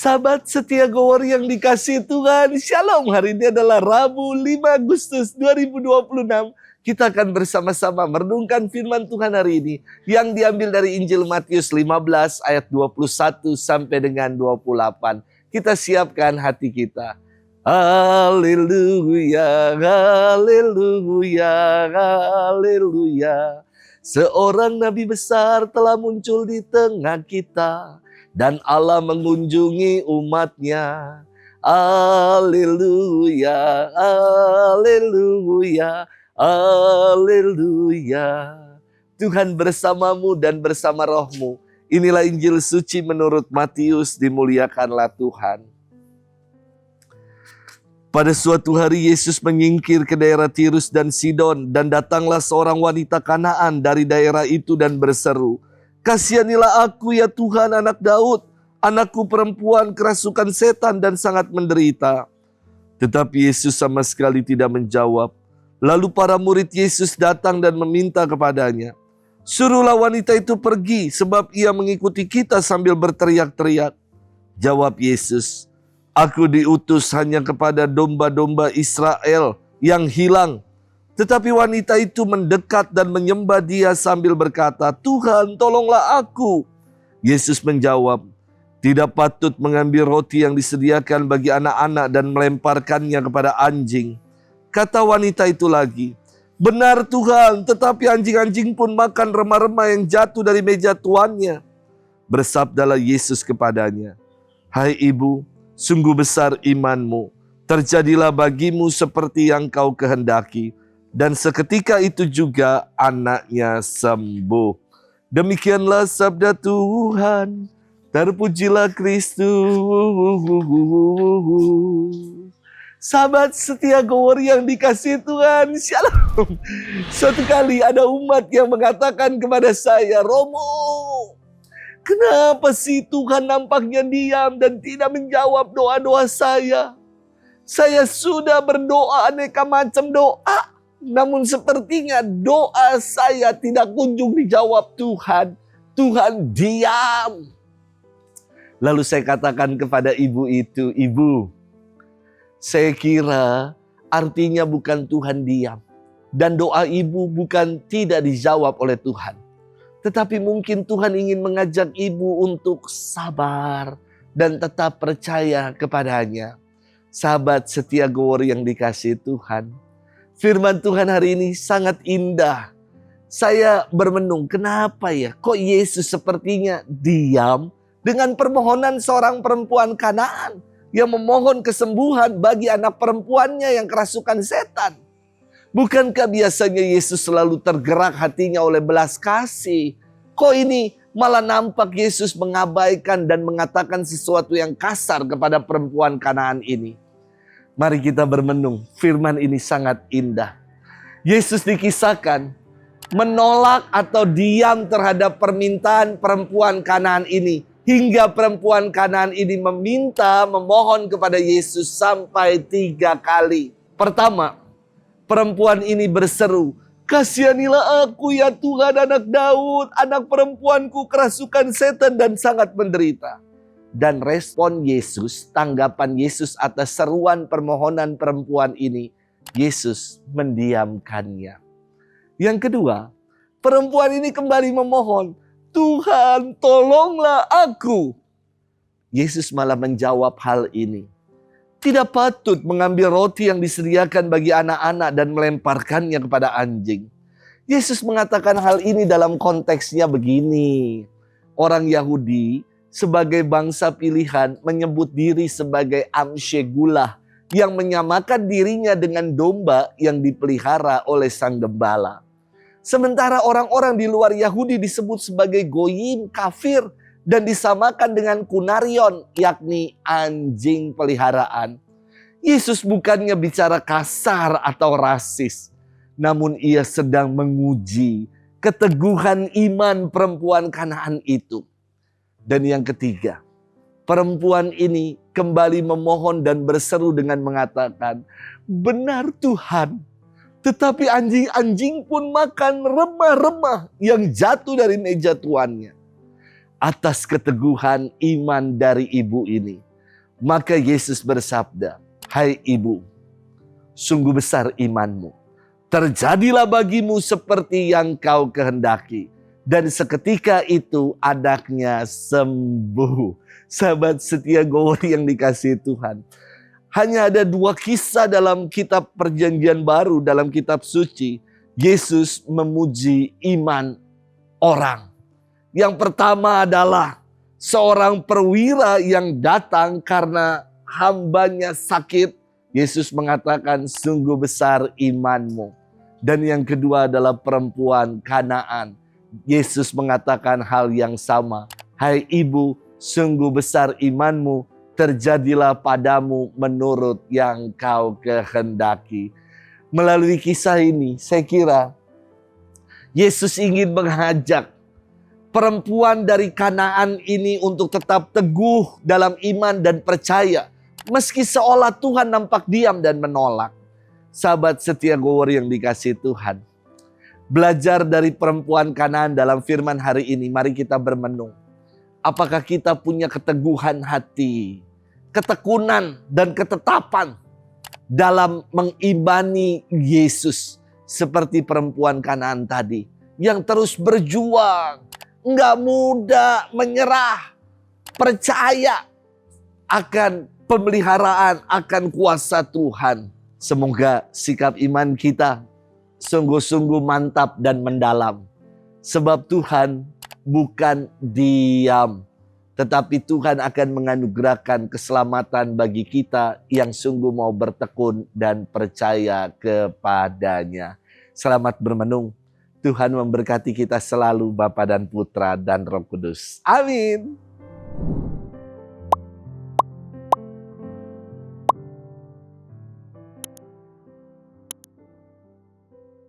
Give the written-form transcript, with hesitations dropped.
Sahabat setia Gower yang dikasihi Tuhan, Shalom. Hari ini adalah Rabu 5 Agustus 2026. Kita akan bersama-sama merenungkan firman Tuhan hari ini yang diambil dari Injil Matius 15 ayat 21 sampai dengan 28. Kita siapkan hati kita. Haleluya, haleluya, haleluya. Seorang nabi besar telah muncul di tengah kita. Dan Allah mengunjungi umatnya. Haleluya, haleluya, haleluya. Tuhan bersamamu dan bersama rohmu. Inilah Injil suci menurut Matius, dimuliakanlah Tuhan. Pada suatu hari Yesus menyingkir ke daerah Tirus dan Sidon. Dan datanglah seorang wanita Kanaan dari daerah itu dan berseru, "Kasihanilah aku ya Tuhan, anak Daud. Anakku perempuan kerasukan setan dan sangat menderita." Tetapi Yesus sama sekali tidak menjawab. Lalu para murid Yesus datang dan meminta kepadanya, "Suruhlah wanita itu pergi, sebab ia mengikuti kita sambil berteriak-teriak." Jawab Yesus, "Aku diutus hanya kepada domba-domba Israel yang hilang." Tetapi wanita itu mendekat dan menyembah Dia sambil berkata, "Tuhan, tolonglah aku." Yesus menjawab, "Tidak patut mengambil roti yang disediakan bagi anak-anak dan melemparkannya kepada anjing." Kata wanita itu lagi, "Benar Tuhan, tetapi anjing-anjing pun makan remah-remah yang jatuh dari meja tuannya." Bersabdalah Yesus kepadanya, "Hai ibu, sungguh besar imanmu. Terjadilah bagimu seperti yang kau kehendaki." Dan seketika itu juga anaknya sembuh. Demikianlah sabda Tuhan. Terpujilah Kristus. Sahabat setia Gower yang dikasihi Tuhan, Shalom. Suatu kali ada umat yang mengatakan kepada saya, "Romo, kenapa sih Tuhan nampaknya diam dan tidak menjawab doa-doa saya? Saya sudah berdoa aneka macam doa. Namun sepertinya doa saya tidak kunjung dijawab Tuhan. Tuhan diam." Lalu saya katakan kepada ibu itu, "Ibu, saya kira artinya bukan Tuhan diam. Dan doa ibu bukan tidak dijawab oleh Tuhan. Tetapi mungkin Tuhan ingin mengajak ibu untuk sabar dan tetap percaya kepadanya." Sahabat setia Gower yang dikasihi Tuhan, firman Tuhan hari ini sangat indah. Saya bermenung, kenapa ya kok Yesus sepertinya diam dengan permohonan seorang perempuan Kanaan yang memohon kesembuhan bagi anak perempuannya yang kerasukan setan. Bukankah biasanya Yesus selalu tergerak hatinya oleh belas kasih? Kok ini malah nampak Yesus mengabaikan dan mengatakan sesuatu yang kasar kepada perempuan Kanaan ini? Mari kita bermenung, firman ini sangat indah. Yesus dikisahkan menolak atau diam terhadap permintaan perempuan Kanaan ini. Hingga perempuan Kanaan ini memohon kepada Yesus sampai 3 kali. Pertama, perempuan ini berseru, "Kasihanilah aku ya Tuhan, anak Daud. Anak perempuanku kerasukan setan dan sangat menderita." Dan respon Yesus, tanggapan Yesus atas seruan permohonan perempuan ini, Yesus mendiamkannya. Yang kedua, perempuan ini kembali memohon, "Tuhan, tolonglah aku." Yesus malah menjawab hal ini. Tidak patut mengambil roti yang disediakan bagi anak-anak dan melemparkannya kepada anjing. Yesus mengatakan hal ini dalam konteksnya begini. Orang Yahudi sebagai bangsa pilihan menyebut diri sebagai Amshegulah, yang menyamakan dirinya dengan domba yang dipelihara oleh sang gembala. Sementara orang-orang di luar Yahudi disebut sebagai goyim, kafir, dan disamakan dengan kunarion, yakni anjing peliharaan. Yesus bukannya bicara kasar atau rasis, namun ia sedang menguji keteguhan iman perempuan Kanaan itu. Dan yang ketiga, perempuan ini kembali memohon dan berseru dengan mengatakan, "Benar Tuhan, tetapi anjing-anjing pun makan remah-remah yang jatuh dari meja tuannya." Atas keteguhan iman dari ibu ini, Maka Yesus bersabda, "Hai ibu, sungguh besar imanmu. Terjadilah bagimu seperti yang kau kehendaki." Dan seketika itu anaknya sembuh. Sahabat setia Gower yang dikasihi Tuhan. Hanya ada 2 kisah dalam kitab Perjanjian Baru, dalam kitab suci. Yesus memuji iman orang. Yang pertama adalah seorang perwira yang datang karena hambanya sakit. Yesus mengatakan, "Sungguh besar imanmu." Dan yang kedua adalah perempuan Kanaan. Yesus mengatakan hal yang sama. "Hai ibu, sungguh besar imanmu, terjadilah padamu menurut yang kau kehendaki." Melalui kisah ini, saya kira Yesus ingin mengajak perempuan dari Kanaan ini untuk tetap teguh dalam iman dan percaya. Meski seolah Tuhan nampak diam dan menolak. Sahabat setia Gower yang dikasihi Tuhan. Belajar dari perempuan Kanaan dalam firman hari ini, mari kita bermenung. Apakah kita punya keteguhan hati, ketekunan dan ketetapan dalam mengimani Yesus seperti perempuan Kanaan tadi yang terus berjuang, nggak mudah menyerah, percaya akan pemeliharaan, akan kuasa Tuhan. Semoga sikap iman kita sungguh-sungguh mantap dan mendalam. Sebab Tuhan bukan diam, tetapi Tuhan akan menganugerahkan keselamatan bagi kita yang sungguh mau bertekun dan percaya kepadanya. Selamat bermenung. Tuhan memberkati kita selalu, Bapa dan Putra dan Roh Kudus. Amin.